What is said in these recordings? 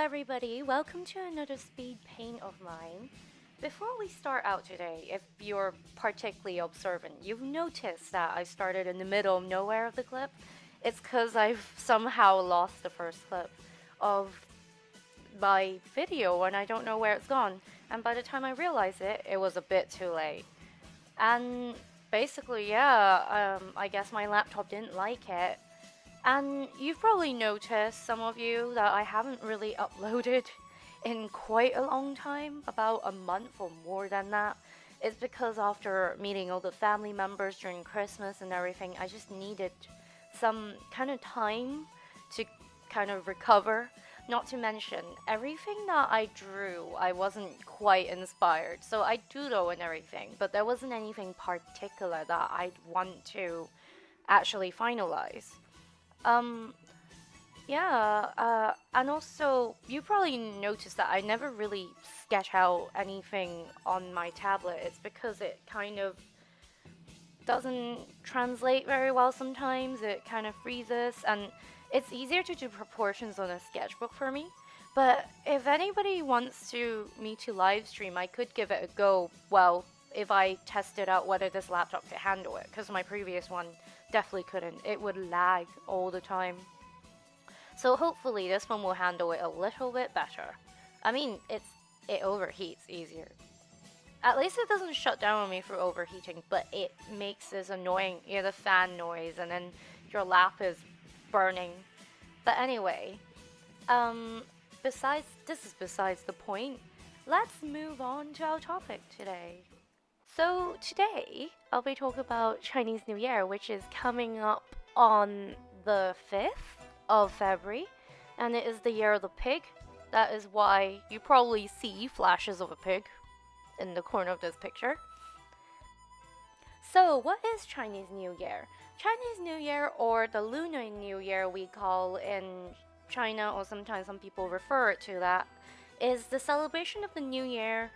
everybody, welcome to another speed paint of mine. Before we start out today, if you're particularly observant, you've noticed that I started in the middle of nowhere of the clip. It's because I've somehow lost the first clip of my video and I don't know where it's gone. And by the time I realized it, it was a bit too late. And basically, I guess my laptop didn't like it. And you've probably noticed, some of you, that I haven't really uploaded in quite a long time, about a month or more than that. It's because after meeting all the family members during Christmas and everything, I just needed some kind of time to kind of recover. Not to mention, everything that I drew, I wasn't quite inspired. So I doodle and everything, but there wasn't anything particular that I'd want to actually finalize. Um, and also, you probably noticed that I never really sketch out anything on my tablet. It's because it kind of doesn't translate very well sometimes. It kind of freezes, and it's easier to do proportions on a sketchbook for me. But if anybody wants me to live stream, I could give it a go. Well, if I tested out whether this laptop could handle it, because my previous one definitely couldn't. It would lag all the time. So hopefully this one will handle it a little bit better. I mean, it overheats easier. At least it doesn't shut down on me for overheating, but it makes this annoying, the fan noise, and then your lap is burning. But anyway, this is besides the point. Let's move on to our topic today. So today, I'll be talking about Chinese New Year, which is coming up on the 5th of February, and it is the year of the pig. That is why you probably see flashes of a pig in the corner of this picture. So, what is Chinese New Year? Chinese New Year, or the Lunar New Year we call in China, or sometimes some people refer it to that, is the celebration of the New Year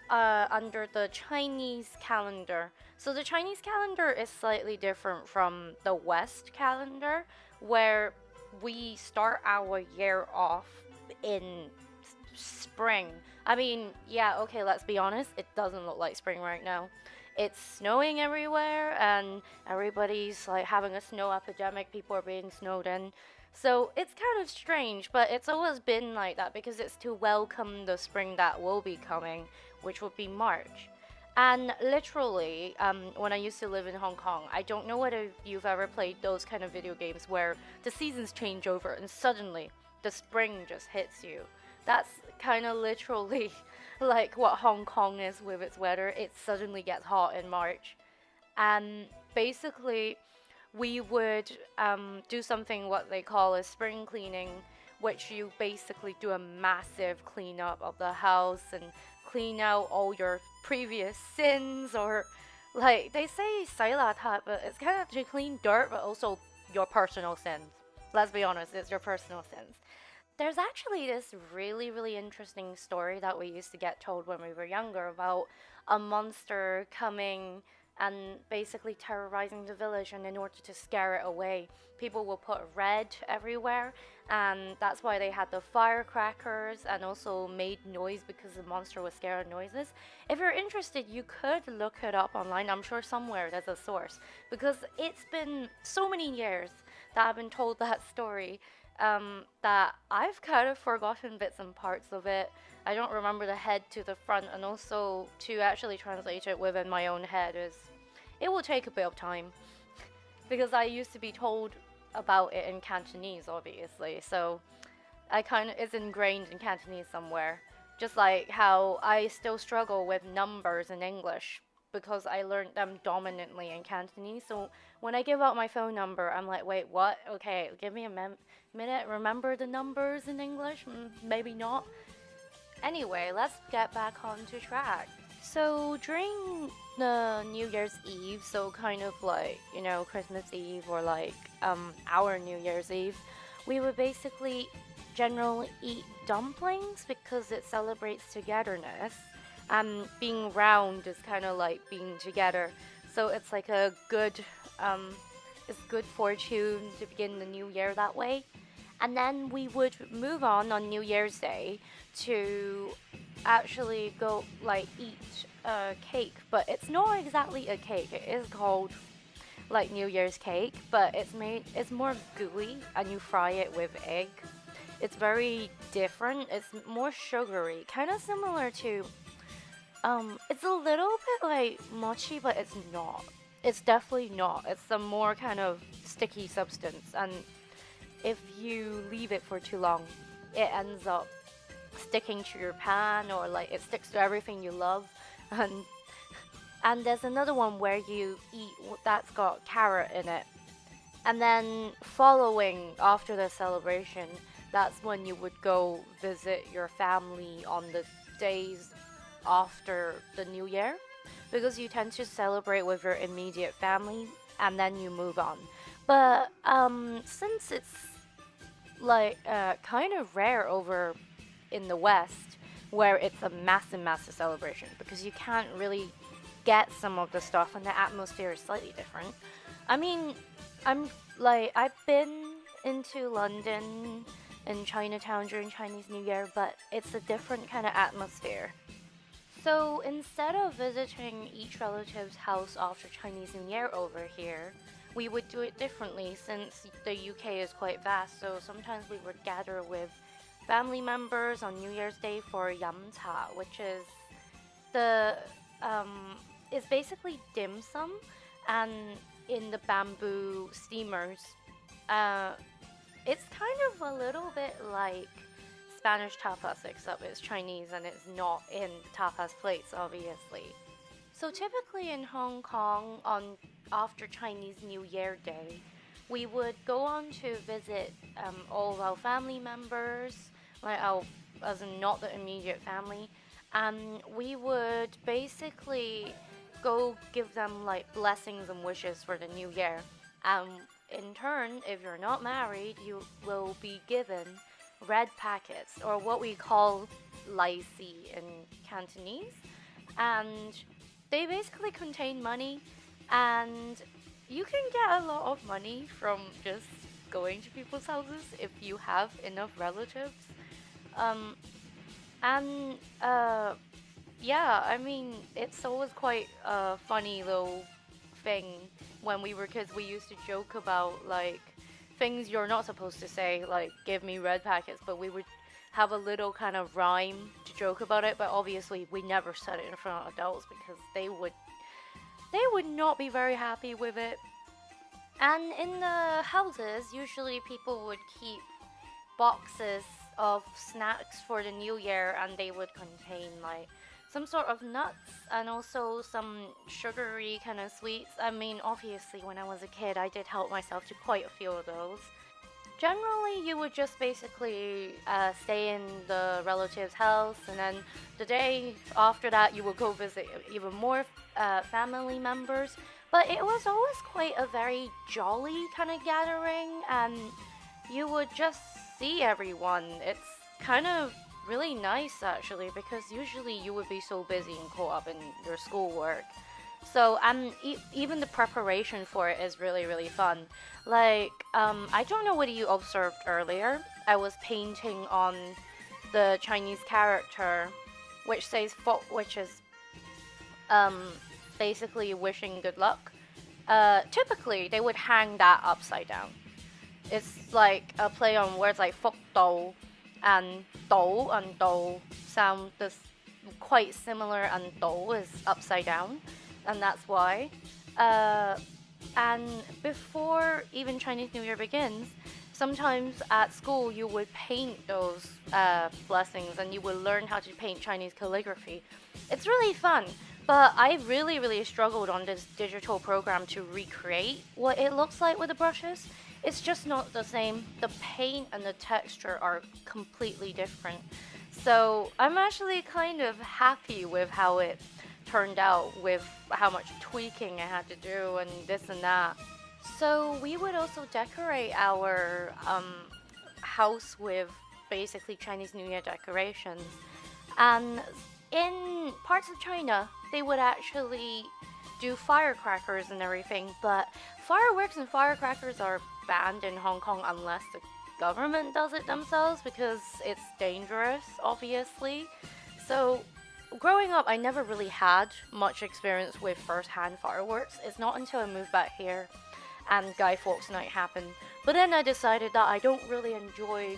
under the Chinese calendar. So the Chinese calendar is slightly different from the West calendar, where we start our year off in spring. I mean, yeah, okay, let's be honest, it doesn't look like spring right now. It's snowing everywhere, and everybody's like having a snow epidemic. People are being snowed in. So it's kind of strange, but it's always been like that because it's to welcome the spring that will be coming, which will be March. And literally, when I used to live in Hong Kong, I don't know whether you've ever played those kind of video games where the seasons change over and suddenly the spring just hits you. That's kind of literally like what Hong Kong is with its weather. It suddenly gets hot in March. And basically, we would do something what they call a spring cleaning, which you basically do a massive cleanup of the house and clean out all your previous sins, or like they say 洗邋遢, but it's kind of to clean dirt, but also your personal sins. Let's be honest, it's your personal sins. There's actually this really, really interesting story that we used to get told when we were younger about a monster coming and basically terrorizing the village, and in order to scare it away, people will put red everywhere, and that's why they had the firecrackers and also made noise because the monster was scared of noises. If you're interested, you could look it up online. I'm sure somewhere there's a source, because it's been so many years that I've been told that story, that I've kind of forgotten bits and parts of it. I don't remember the head to the front, and also to actually translate it within my own head it will take a bit of time because I used to be told about it in Cantonese, obviously, so it's ingrained in Cantonese somewhere. Just like how I still struggle with numbers in English because I learned them dominantly in Cantonese. So when I give out my phone number, I'm like, wait, what? Okay, give me a minute. Remember the numbers in English? Maybe not. Anyway, let's get back onto track. So during the New Year's Eve, so kind of like, Christmas Eve, or like our New Year's Eve, we would basically generally eat dumplings because it celebrates togetherness. Being round is kind of like being together. So it's like a good, it's good fortune to begin the new year that way. And then we would move on New Year's Day to actually go like eat a cake, but it's not exactly a cake. It is called like New Year's cake, but it's more gooey and you fry it with egg. It's very different. It's more sugary, kind of similar to it's a little bit like mochi, but it's not. It's definitely not. It's a more kind of sticky substance, and if you leave it for too long, it ends up sticking to your pan or like it sticks to everything you love. And there's another one where you eat that's got carrot in it. And then following after the celebration, that's when you would go visit your family on the days after the new year, because you tend to celebrate with your immediate family and then you move on. But since it's like kind of rare over in the West where it's a massive celebration, because you can't really get some of the stuff and the atmosphere is slightly different. I mean, I've been into London and Chinatown during Chinese New Year, but it's a different kind of atmosphere. So instead of visiting each relative's house after Chinese New Year over here, we would do it differently since the UK is quite vast. So sometimes we would gather with family members on New Year's Day for yam cha, which is the is basically dim sum, and in the bamboo steamers. It's kind of a little bit like Spanish tapas, except it's Chinese and it's not in tapas plates, obviously. So typically in Hong Kong, on after Chinese New Year Day, we would go on to visit all of our family members, like our, as in not the immediate family, and we would basically go give them like blessings and wishes for the new year. In turn, if you're not married, you will be given red packets, or what we call lai si in Cantonese, and they basically contain money, and you can get a lot of money from just going to people's houses if you have enough relatives. Um, and yeah, I mean, it's always quite a funny little thing. When we were kids, we used to joke about like things you're not supposed to say, like give me red packets, but we would have a little kind of rhyme to joke about it. But obviously, we never said it in front of adults because they would not be very happy with it. And in the houses, usually people would keep boxes of snacks for the new year, and they would contain like some sort of nuts and also some sugary kind of sweets. I mean, obviously, when I was a kid, I did help myself to quite a few of those. Generally, you would just basically stay in the relative's house, and then the day after that, you would go visit even more family members. But it was always quite a very jolly kind of gathering, and you would just see everyone. It's kind of really nice actually, because usually you would be so busy and caught up in your schoolwork. So even the preparation for it is really fun. Like I don't know whether you observed earlier, I was painting on the Chinese character, which says "fo," which is basically wishing good luck. Typically they would hang that upside down. It's like a play on words like "fok dou" and "dou" sound this quite similar, and "dou" is upside down, and that's why. And before even Chinese New Year begins, sometimes at school you would paint those blessings, and you would learn how to paint Chinese calligraphy. It's really fun, but I really struggled on this digital program to recreate what it looks like with the brushes. It's just not the same. The paint and the texture are completely different. So I'm actually kind of happy with how it turned out, with how much tweaking I had to do and this and that. So we would also decorate our house with basically Chinese New Year decorations. And in parts of China, they would actually do firecrackers and everything, but fireworks and firecrackers are banned in Hong Kong unless the government does it themselves because it's dangerous, obviously. So growing up, I never really had much experience with first-hand fireworks. It's not until I moved back here and Guy Fawkes Night happened. But then I decided that I don't really enjoy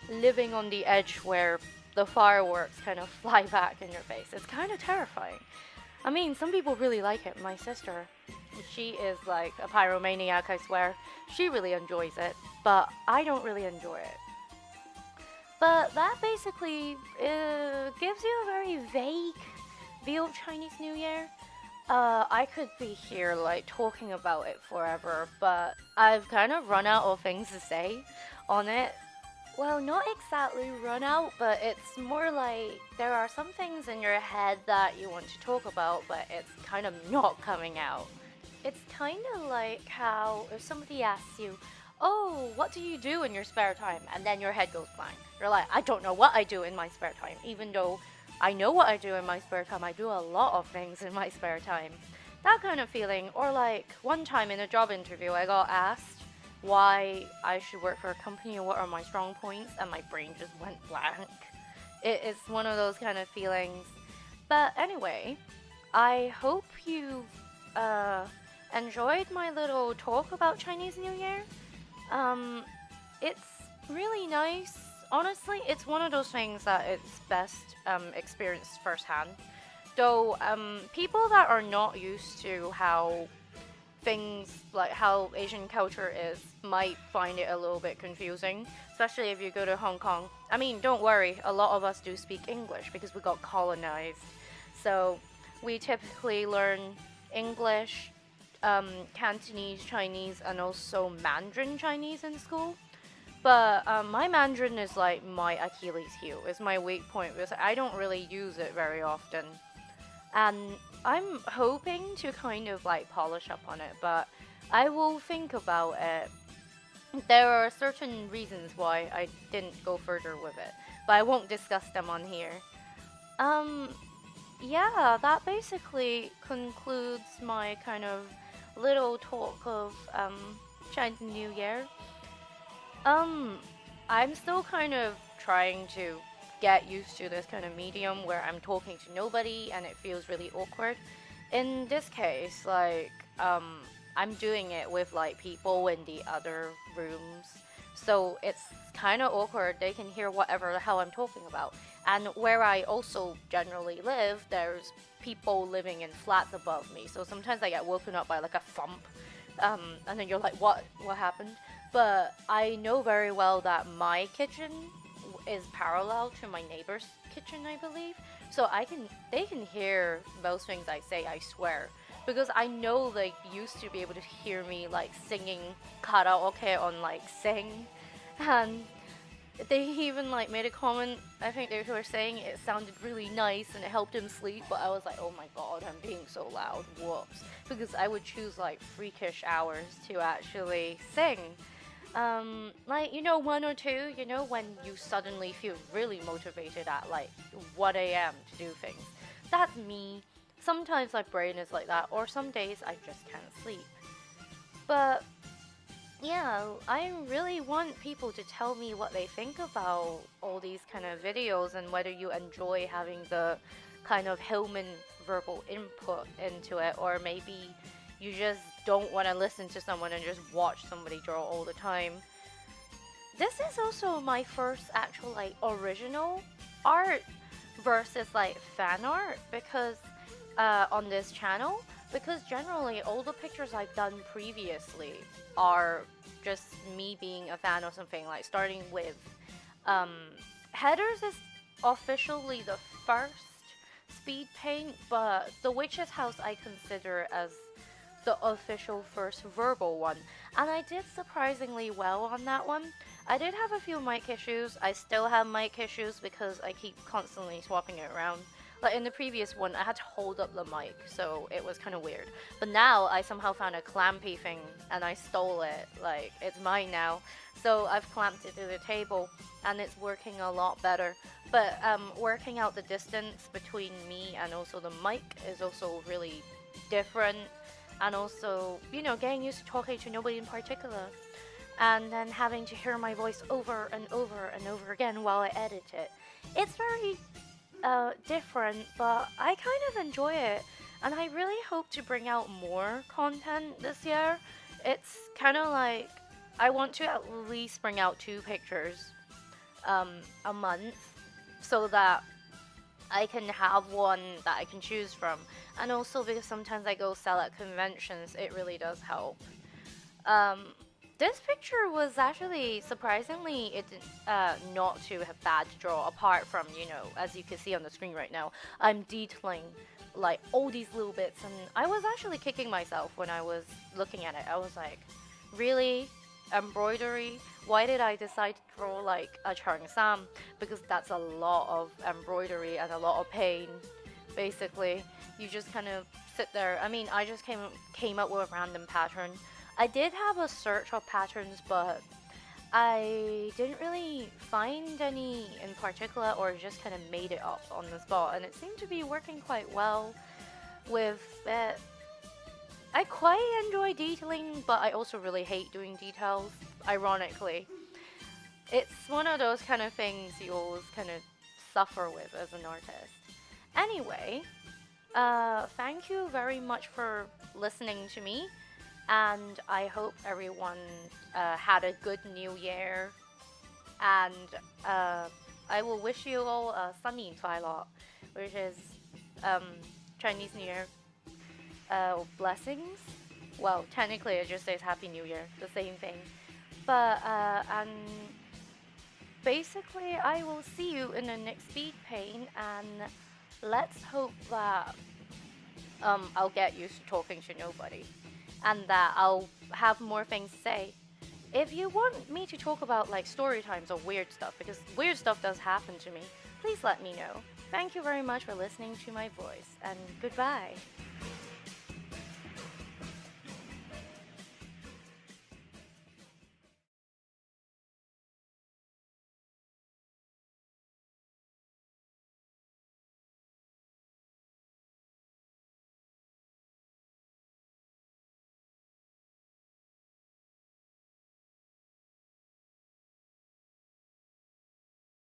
living on the edge where the fireworks kind of fly back in your face. It's kind of terrifying. I mean, some people really like it. My sister, she is like a pyromaniac, I swear. She really enjoys it, but I don't really enjoy it. But that basically gives you a very vague view of Chinese New Year. I could be here like talking about it forever, but I've kind of run out of things to say on it. Well, not exactly run out, but it's more like there are some things in your head that you want to talk about, but it's kind of not coming out. It's kind of like how if somebody asks you, oh, what do you do in your spare time? And then your head goes blank. You're like, I don't know what I do in my spare time, even though I know what I do in my spare time. I do a lot of things in my spare time. That kind of feeling. Or like one time in a job interview, I got asked why I should work for a company and what are my strong points, and my brain just went blank. It's one of those kind of feelings. But anyway, I hope you enjoyed my little talk about Chinese New Year. It's really nice. Honestly, it's one of those things that it's best experienced firsthand. Though people that are not used to how things like how Asian culture is might find it a little bit confusing, especially if you go to Hong Kong. I mean, don't worry, a lot of us do speak English because we got colonized. So we typically learn English, Cantonese Chinese, and also Mandarin Chinese in school. But my Mandarin is like my Achilles heel. It's my weak point because I don't really use it very often. And I'm hoping to kind of like polish up on it, but I will think about it. There are certain reasons why I didn't go further with it, but I won't discuss them on here. Yeah, that basically concludes my kind of little talk of Chinese New Year. I'm still kind of trying to get used to this kind of medium where I'm talking to nobody and it feels really awkward. In this case, like, I'm doing it with like people in the other rooms, so it's kind of awkward. They can hear whatever the hell I'm talking about. And where I also generally live, there's people living in flats above me, so sometimes I get woken up by like a thump, and then you're like, what happened? But I know very well that my kitchen is parallel to my neighbor's kitchen, I believe. So they can hear most things I say, I swear. Because I know they used to be able to hear me like singing karaoke on like Sing. And they even like made a comment, I think they were saying it sounded really nice and it helped him sleep, but I was like, oh my god, I'm being so loud, whoops. Because I would choose like freakish hours to actually sing. Like, you know, 1 or 2, you know, when you suddenly feel really motivated at like 1 a.m. to do things. That's me. Sometimes my brain is like that, or some days I just can't sleep. But yeah, I really want people to tell me what they think about all these kind of videos and whether you enjoy having the kind of human verbal input into it, or maybe you just don't want to listen to someone and just watch somebody draw all the time. This is also my first actual like original art versus like fan art because on this channel, because generally all the pictures I've done previously are just me being a fan of something, like starting with Headers is officially the first Speedpaint, but The Witch's House I consider as the official first verbal one, and I did surprisingly well on that one. I did have a few mic issues. I still have mic issues because I keep constantly swapping it around. Like in the previous one, I had to hold up the mic, so it was kind of weird. But now I somehow found a clampy thing and I stole it. Like, it's mine now. So I've clamped it to the table and it's working a lot better. But working out the distance between me and also the mic is also really different. And also, you know, getting used to talking to nobody in particular. and then having to hear my voice over and over and over again while I edit it. It's very different, but I kind of enjoy it, and I really hope to bring out more content this year. It's kind of like I want to at least bring out 2 pictures a month so that I can have one that I can choose from. And also because sometimes I go sell at conventions, it really does help. This picture was actually surprisingly not too bad to draw, apart from, as you can see on the screen right now, I'm detailing like all these little bits, and I was actually kicking myself when I was looking at it. I was like, really? Embroidery? Why did I decide to draw like a cheongsam? Because that's a lot of embroidery and a lot of pain. Basically, you just kind of sit there. I mean, I just came up with a random pattern. I did have a search of patterns, but I didn't really find any in particular, or just kind of made it up on the spot, and it seemed to be working quite well with it. I quite enjoy detailing, but I also really hate doing details, ironically. It's one of those kind of things you always kind of suffer with as an artist. Anyway, thank you very much for listening to me, and I hope everyone had a good new year, and I will wish you all a sunny 快乐, which is Chinese New Year blessings. Well, technically it just says Happy New Year, the same thing. But and basically I will see you in the next Speedpaint, and let's hope that I'll get used to talking to nobody, and that I'll have more things to say. If you want me to talk about like story times or weird stuff, because weird stuff does happen to me, please let me know. Thank you very much for listening to my voice, and goodbye.